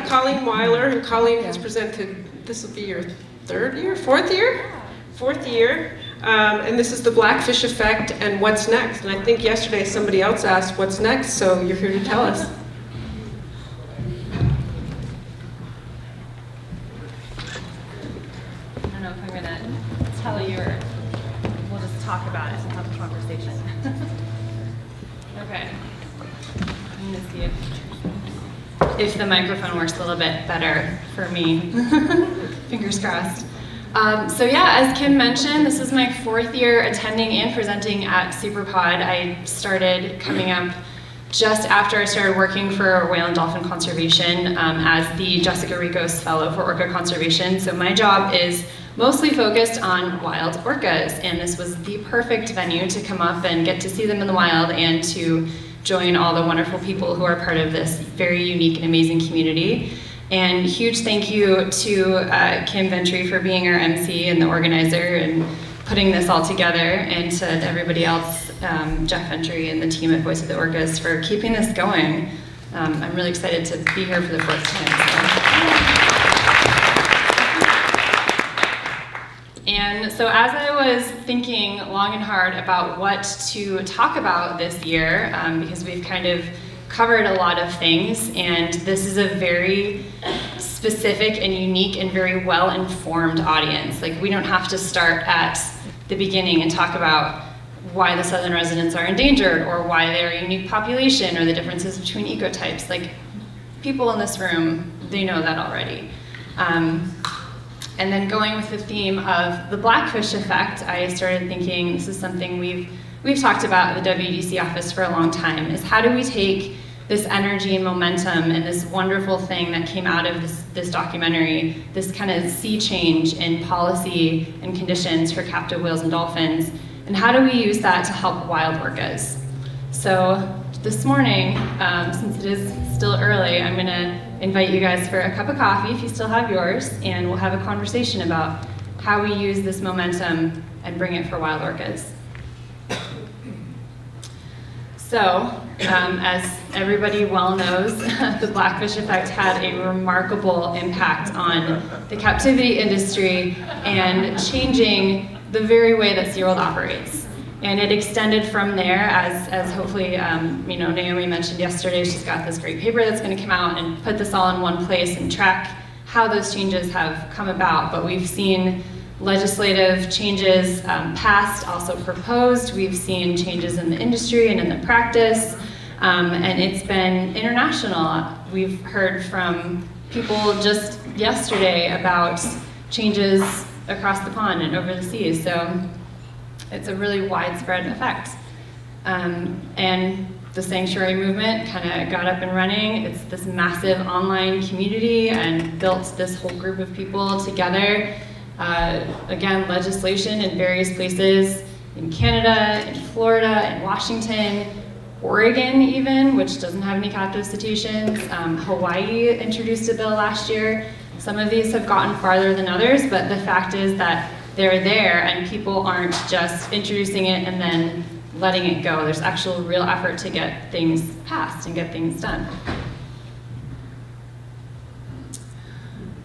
have Colleen Weiler, and Colleen has presented, this will be your fourth year. And this is the Blackfish Effect and what's next. And I think yesterday somebody else asked what's next, so you're here to tell us. I don't know if I'm going to tell you or we'll just talk about it and have a conversation. Okay. I'm going to see if the microphone works a little bit better for me. Fingers crossed. So yeah, as Kim mentioned, this is my 4th year attending and presenting at Superpod. I started coming up just after I started working for whale and dolphin conservation as the Jessica Ricos Fellow for Orca Conservation. So my job is mostly focused on wild orcas, and this was the perfect venue to come up and get to see them in the wild and to join all the wonderful people who are part of this very unique and amazing community. And huge thank you to Kim Ventry for being our MC and the organizer and putting this all together, and to everybody else, Jeff Ventry and the team at Voice of the Orcas for keeping this going. I'm really excited to be here for the 4th time. And so as I was thinking long and hard about what to talk about this year, because we've kind of covered a lot of things, and this is a very specific and unique and very well-informed audience. Like, we don't have to start at the beginning and talk about why the southern residents are endangered or why they're a unique population or the differences between ecotypes. Like, people in this room, they know that already. And then going with the theme of the Blackfish Effect, I started thinking this is something we've talked about at the WDC office for a long time, is how do we take this energy and momentum and this wonderful thing that came out of this documentary, this kind of sea change in policy and conditions for captive whales and dolphins, and how do we use that to help wild orcas? So this morning, since it is still early, I'm gonna invite you guys for a cup of coffee if you still have yours, and we'll have a conversation about how we use this momentum and bring it for wild orcas. So, as everybody well knows, the Blackfish Effect had a remarkable impact on the captivity industry and changing the very way that SeaWorld operates. And it extended from there, as hopefully, Naomi mentioned yesterday. She's got this great paper that's going to come out and put this all in one place and track how those changes have come about. But we've seen legislative changes passed, also proposed. We've seen changes in the industry and in the practice, and it's been international. We've heard from people just yesterday about changes across the pond and over the seas. So it's a really widespread effect. And the sanctuary movement kind of got up and running. It's this massive online community and built this whole group of people together. Again, legislation in various places in Canada, in Florida, in Washington, Oregon even, which doesn't have any captive cetaceans. Hawaii introduced a bill last year. Some of these have gotten farther than others, but the fact is that they're there and people aren't just introducing it and then letting it go. There's actual real effort to get things passed and get things done.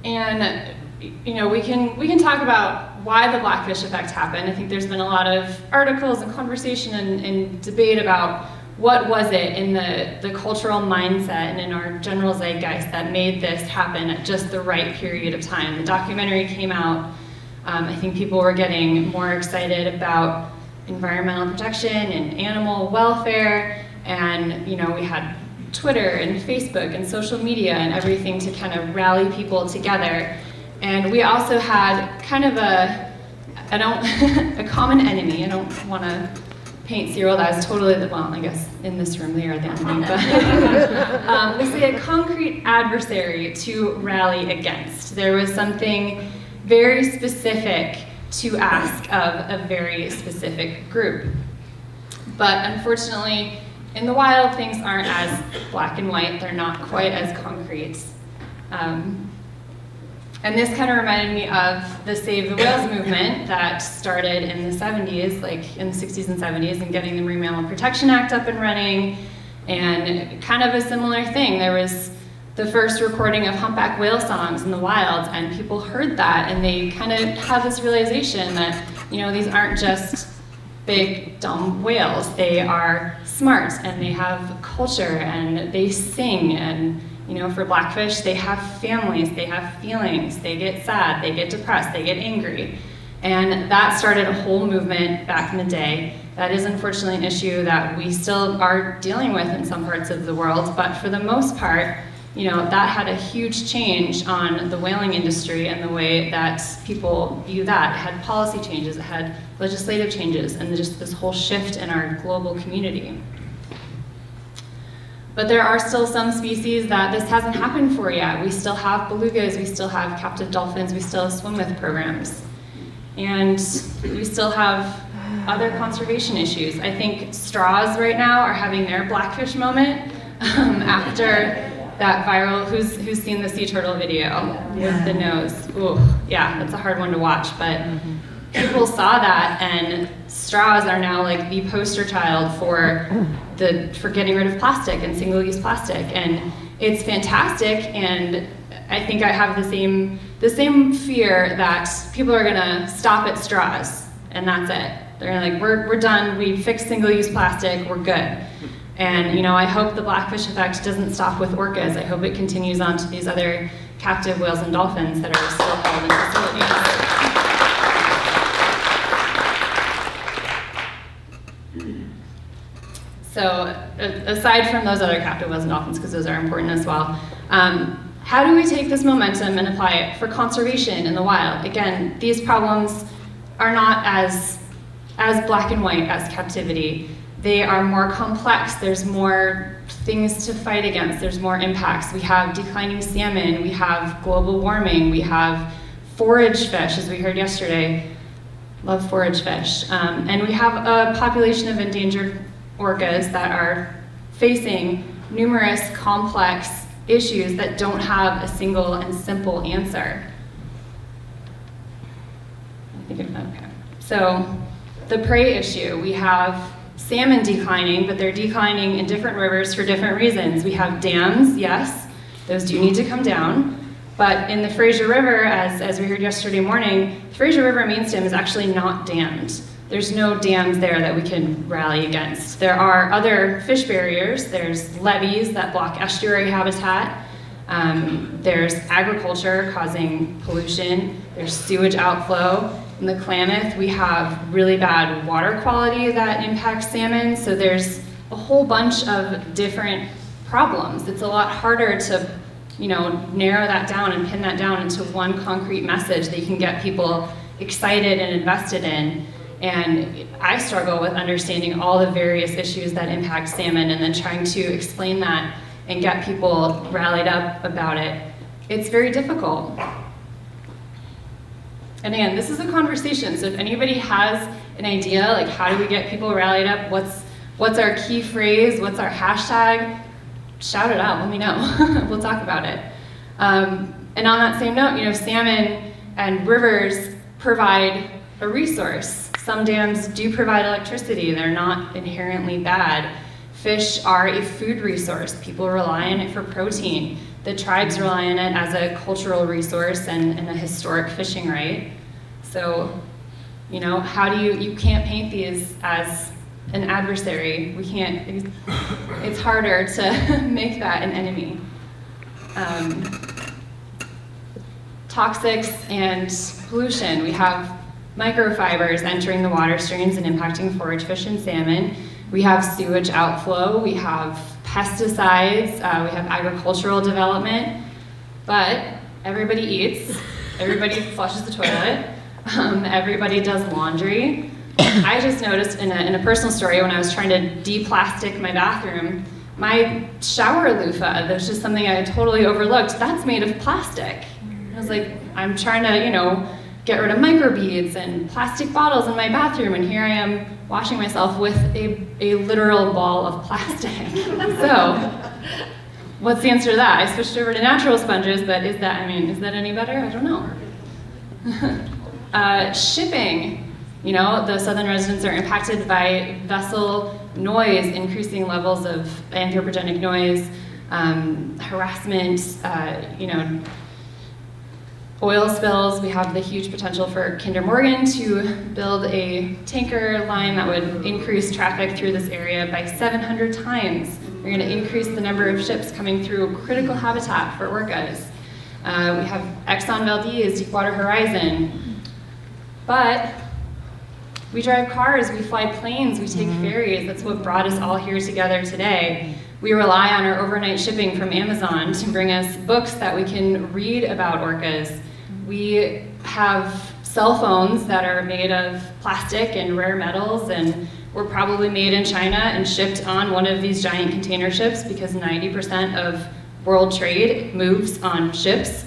And we can talk about why the Blackfish Effect happened. I think there's been a lot of articles and conversation and debate about what was it in the cultural mindset and in our general zeitgeist that made this happen at just the right period of time. The documentary came out. I think people were getting more excited about environmental protection and animal welfare, and we had Twitter and Facebook and social media and everything to kind of rally people together. And we also had kind of a common enemy. I don't want to paint SeaWorld as totally I guess in this room they are the enemy, but we say a concrete adversary to rally against. There was something very specific to ask of a very specific group. But unfortunately, in the wild, things aren't as black and white. They're not quite as concrete. And this kind of reminded me of the Save the Whales movement that started in the 70s, like in the 60s and 70s, and getting the Marine Mammal Protection Act up and running, and kind of a similar thing. There was the first recording of humpback whale songs in the wild, and people heard that and they kind of had this realization that, you know, these aren't just big dumb whales. They are smart and they have culture and they sing, and you know, for blackfish, they have families, they have feelings, they get sad, they get depressed, they get angry. And that started a whole movement back in the day. That is unfortunately an issue that we still are dealing with in some parts of the world, but for the most part, you know, that had a huge change on the whaling industry and the way that people view that. It had policy changes, it had legislative changes, and just this whole shift in our global community. But there are still some species that this hasn't happened for yet. We still have belugas, we still have captive dolphins, we still have swim-with programs. And we still have other conservation issues. I think straws right now are having their blackfish moment after that viral, who's seen the sea turtle video with the nose? Ooh, yeah, that's a hard one to watch, but people saw that, and straws are now like the poster child for getting rid of plastic and single-use plastic, and it's fantastic. And I think I have the same fear that people are gonna stop at straws, and that's it. They're gonna like, we're done. We fixed single-use plastic. We're good. And you know, I hope the Blackfish Effect doesn't stop with orcas. I hope it continues on to these other captive whales and dolphins that are still held in facilities. So, aside from those other captive whales and dolphins, because those are important as well, how do we take this momentum and apply it for conservation in the wild? Again, these problems are not as black and white as captivity. They are more complex. There's more things to fight against. There's more impacts. We have declining salmon. We have global warming. We have forage fish, as we heard yesterday. Love forage fish. And we have a population of endangered orcas that are facing numerous complex issues that don't have a single and simple answer. Okay. So the prey issue, we have salmon declining, but they're declining in different rivers for different reasons. We have dams, yes, those do need to come down, but in the Fraser River, as we heard yesterday morning, the Fraser River main stem is actually not dammed. There's no dams there that we can rally against. There are other fish barriers. There's levees that block estuary habitat. There's agriculture causing pollution. There's sewage outflow. In the Klamath, we have really bad water quality that impacts salmon. So there's a whole bunch of different problems. It's a lot harder to, you know, narrow that down and pin that down into one concrete message that you can get people excited and invested in. And I struggle with understanding all the various issues that impact salmon and then trying to explain that and get people rallied up about it. It's very difficult. And again, this is a conversation, so if anybody has an idea, like how do we get people rallied up, what's our key phrase, what's our hashtag, shout it out, let me know. We'll talk about it. And on that same note, you know, salmon and rivers provide a resource. Some dams do provide electricity, they're not inherently bad. Fish are a food resource. People rely on it for protein. The tribes rely on it as a cultural resource and a historic fishing right. So, you know, how do you can't paint these as an adversary. We can't, it's harder to make that an enemy. Toxics and pollution. We have microfibers entering the water streams and impacting forage fish and salmon. We have sewage outflow, we have pesticides, we have agricultural development, but everybody eats, everybody flushes the toilet, everybody does laundry. I just noticed in a personal story when I was trying to de-plastic my bathroom, my shower loofah, that's just something I had totally overlooked, that's made of plastic. I was like, I'm trying to, you know, get rid of microbeads and plastic bottles in my bathroom, and here I am washing myself with a literal ball of plastic. So, what's the answer to that? I switched over to natural sponges, but is that any better? I don't know. Shipping. You know, the southern residents are impacted by vessel noise, increasing levels of anthropogenic noise, harassment, oil spills. We have the huge potential for Kinder Morgan to build a tanker line that would increase traffic through this area by 700 times. We're going to increase the number of ships coming through critical habitat for orcas. We have Exxon Valdez, Deepwater Horizon. But we drive cars, we fly planes, we take ferries. That's what brought us all here together today. We rely on our overnight shipping from Amazon to bring us books that we can read about orcas. We have cell phones that are made of plastic and rare metals, and were probably made in China and shipped on one of these giant container ships because 90% of world trade moves on ships.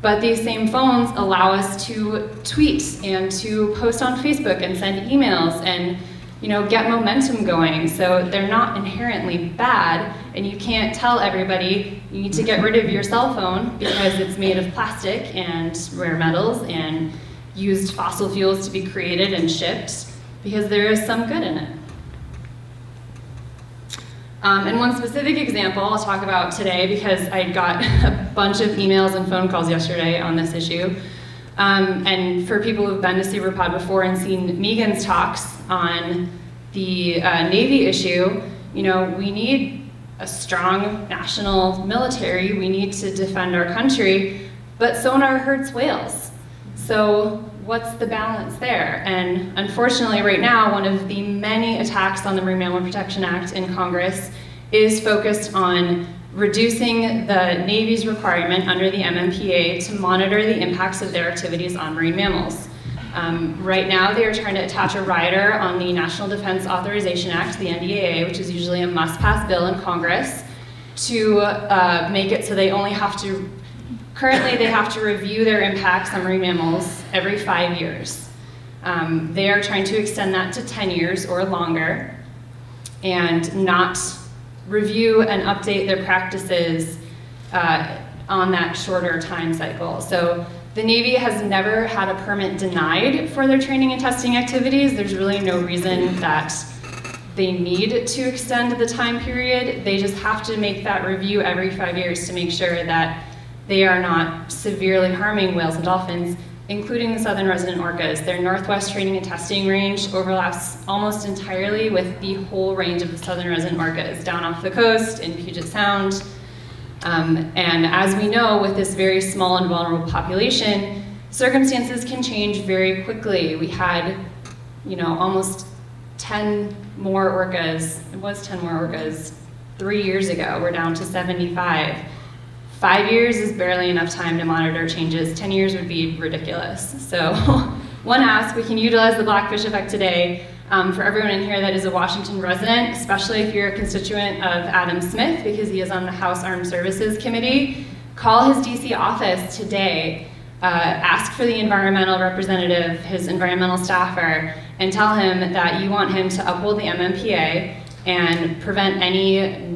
But these same phones allow us to tweet and to post on Facebook and send emails and get momentum going. So they're not inherently bad, and you can't tell everybody you need to get rid of your cell phone because it's made of plastic and rare metals and used fossil fuels to be created and shipped, because there is some good in it. And one specific example I'll talk about today, because I got a bunch of emails and phone calls yesterday on this issue. And for people who've been to Superpod before and seen Megan's talks on the Navy issue, we need a strong national military. We need to defend our country, but sonar hurts whales. So what's the balance there? And unfortunately, right now, one of the many attacks on the Marine Mammal Protection Act in Congress is focused on reducing the Navy's requirement under the MMPA to monitor the impacts of their activities on marine mammals. Right now, they are trying to attach a rider on the National Defense Authorization Act, the NDAA, which is usually a must-pass bill in Congress, to make it so they only have to, currently they have to review their impacts on marine mammals every 5 years. They are trying to extend that to 10 years or longer, and not review and update their practices on that shorter time cycle. So the Navy has never had a permit denied for their training and testing activities. There's really no reason that they need to extend the time period. They just have to make that review every 5 years to make sure that they are not severely harming whales and dolphins, including the southern resident orcas. Their northwest training and testing range overlaps almost entirely with the whole range of the southern resident orcas, down off the coast in Puget Sound. And as we know, with this very small and vulnerable population, circumstances can change very quickly. We had, almost 10 more orcas. It was 10 more orcas 3 years ago. We're down to 75. 5 years is barely enough time to monitor changes. 10 years would be ridiculous. So one ask, we can utilize the Blackfish Effect today for everyone in here that is a Washington resident, especially if you're a constituent of Adam Smith, because he is on the House Armed Services Committee. Call his DC office today, ask for the environmental representative, his environmental staffer, and tell him that you want him to uphold the MMPA and prevent any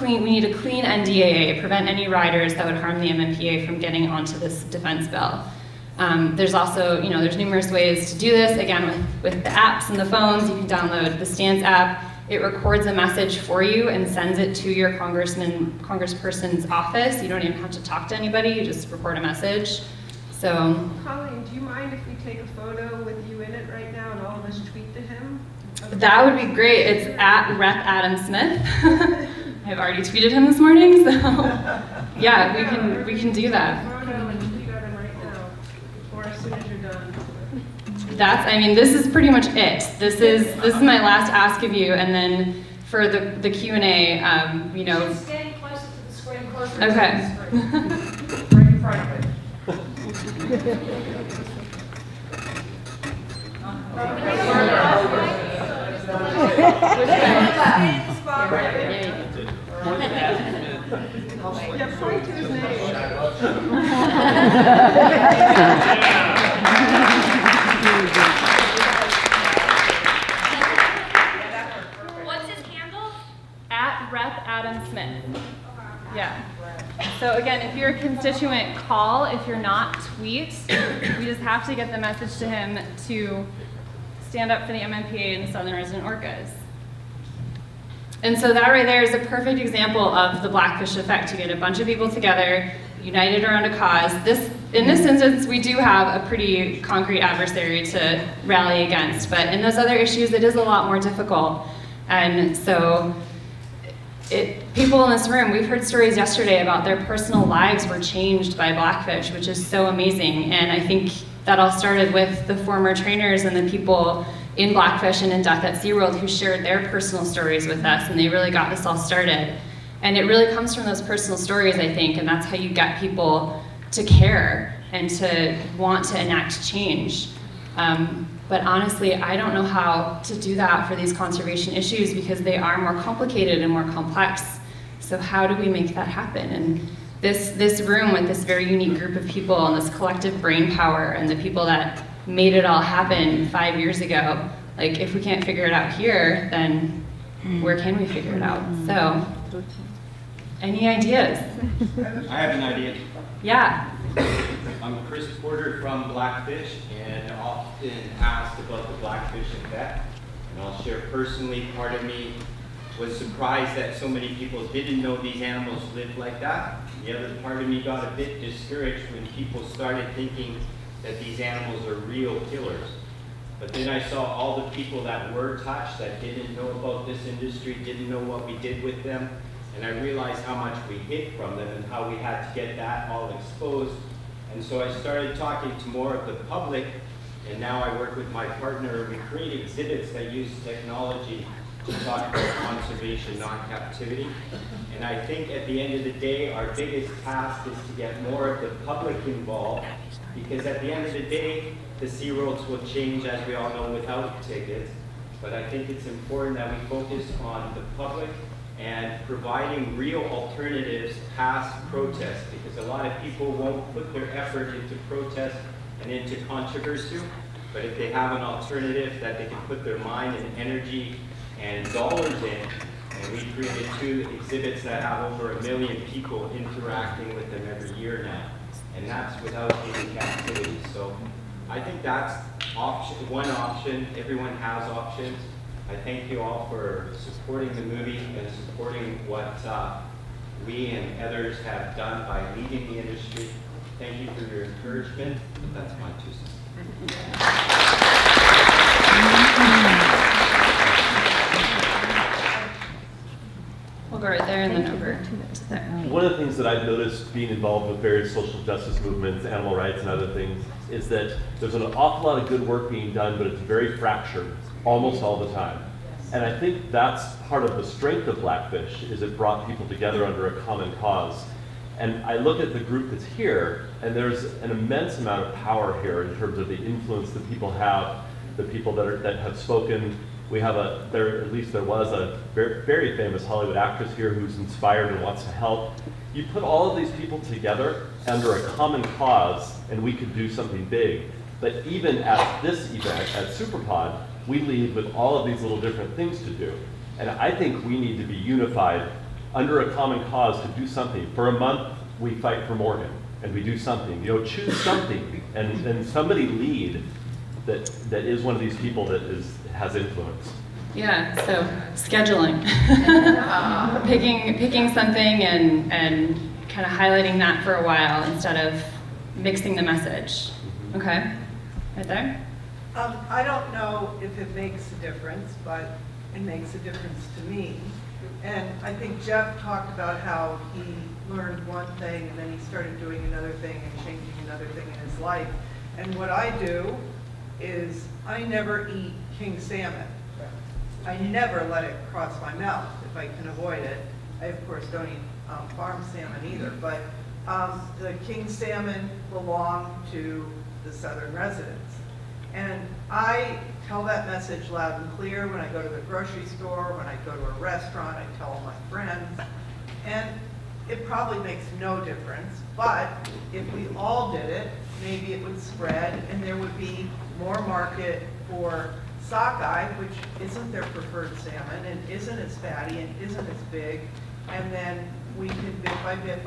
we need a clean NDAA, prevent any riders that would harm the MMPA from getting onto this defense bill. There's also, there's numerous ways to do this. Again, with the apps and the phones, you can download the Stance app. It records a message for you and sends it to your congressperson's office. You don't even have to talk to anybody, you just record a message. So, Colleen, do you mind if we take a photo with you in it right now and all of us tweet to him? that would be great. It's at Rep. Adam Smith. I've already tweeted him this morning, so yeah, we can do that. This is pretty much it. This is my last ask of you, and then for the Q&A, Just stand closer to the screen, closer okay. to the screen. Right in front of it. Yeah, point to his name. What's his handle? At Rep. Adam Smith. Yeah. So again, if you're a constituent, call. If you're not, tweet. We just have to get the message to him to stand up for the MMPA and the Southern Resident Orcas. And so that right there is a perfect example of the Blackfish Effect. You get a bunch of people together, united around a cause. In this instance, we do have a pretty concrete adversary to rally against, but in those other issues, it is a lot more difficult. And so people in this room, we've heard stories yesterday about their personal lives were changed by Blackfish, which is so amazing. And I think that all started with the former trainers and the people in Blackfish and in Death at SeaWorld who shared their personal stories with us, and they really got this all started. And it really comes from those personal stories, I think, and that's how you get people to care and to want to enact change. But honestly, I don't know how to do that for these conservation issues because they are more complicated and more complex. So how do we make that happen? And this room with this very unique group of people and this collective brain power and the people that made it all happen 5 years ago, like if we can't figure it out here, then where can we figure it out? So, any ideas? I have an idea. Yeah. I'm Chris Porter from Blackfish and often asked about the Blackfish Effect. And I'll share personally, part of me was surprised that so many people didn't know these animals lived like that. The other part of me got a bit discouraged when people started thinking that these animals are real killers. But then I saw all the people that were touched, that didn't know about this industry, didn't know what we did with them, and I realized how much we hid from them and how we had to get that all exposed. And so I started talking to more of the public, and now I work with my partner, and we create exhibits that use technology to talk about conservation, not captivity. And I think at the end of the day, our biggest task is to get more of the public involved, because at the end of the day, the SeaWorlds will change, as we all know, without tickets. But I think it's important that we focus on the public and providing real alternatives past protest, because a lot of people won't put their effort into protest and into controversy. But if they have an alternative that they can put their mind and energy and dollars in, and we created 2 exhibits that have over 1 million people interacting with them every year now. And that's without any captivity. So I think that's one option. Everyone has options. I thank you all for supporting the movie and supporting what we and others have done by leading the industry. Thank you for your encouragement. That's my 2 cents. We'll go right there and then over to there. One of the things that I've noticed being involved with various social justice movements, animal rights and other things, is that there's an awful lot of good work being done, but it's very fractured almost all the time. And I think that's part of the strength of Blackfish, is it brought people together under a common cause. And I look at the group that's here, and there's an immense amount of power here in terms of the influence that people have, the people that have spoken. We have there was a very famous Hollywood actress here who's inspired and wants to help. You put all of these people together under a common cause, and we could do something big. But even at this event, at Superpod, we lead with all of these little different things to do. And I think we need to be unified under a common cause to do something. For a month, we fight for Morgan, and we do something. Choose something, and somebody lead that is one of these people that has influence. Yeah, so scheduling. picking something and kind of highlighting that for a while instead of mixing the message. Okay, right there. I don't know if it makes a difference, but it makes a difference to me. And I think Jeff talked about how he learned one thing and then he started doing another thing and changing another thing in his life. And what I do is I never eat king salmon. I never let it cross my mouth if I can avoid it. I, of course, don't eat farm salmon either, but the king salmon belong to the southern residents. And I tell that message loud and clear when I go to the grocery store, when I go to a restaurant, I tell all my friends. And it probably makes no difference, but if we all did it, maybe it would spread and there would be more market for sockeye, which isn't their preferred salmon and isn't as fatty and isn't as big. And then we can bit by bit,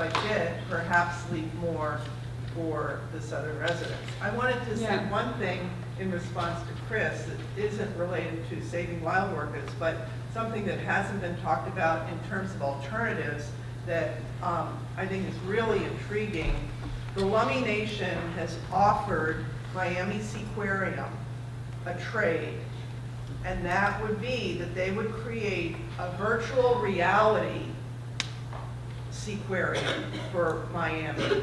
perhaps leave more for the southern residents. I wanted to say one thing in response to Chris that isn't related to saving wild orchids, but something that hasn't been talked about in terms of alternatives that I think is really intriguing. The Lummi Nation has offered Miami Seaquarium a trade, and that would be that they would create a virtual reality seaquarium for Miami,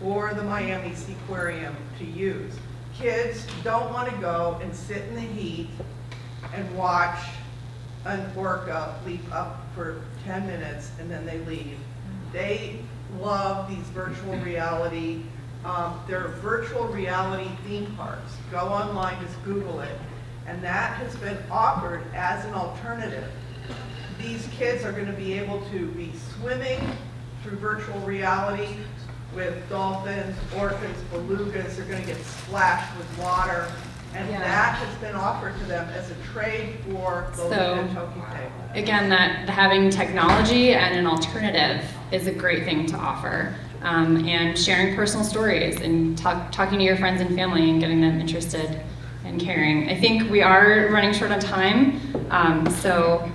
or the Miami Seaquarium to use. Kids don't want to go and sit in the heat and watch an orca leap up for 10 minutes and then they leave. They love these virtual reality, they're virtual reality theme parks. Go online, just Google it. And that has been offered as an alternative. These kids are going to be able to be swimming through virtual reality with dolphins, orcas, belugas. They're going to get splashed with water. And Yeah. that has been offered to them as a trade for the So, Tokite. Again, that having technology and an alternative is a great thing to offer. And sharing personal stories and talking to your friends and family and getting them interested and caring. I think we are running short on time, so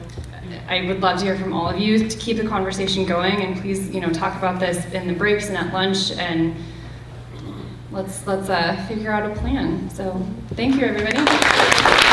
I would love to hear from all of you to keep the conversation going, and please, talk about this in the breaks and at lunch, and let's figure out a plan. So thank you, everybody.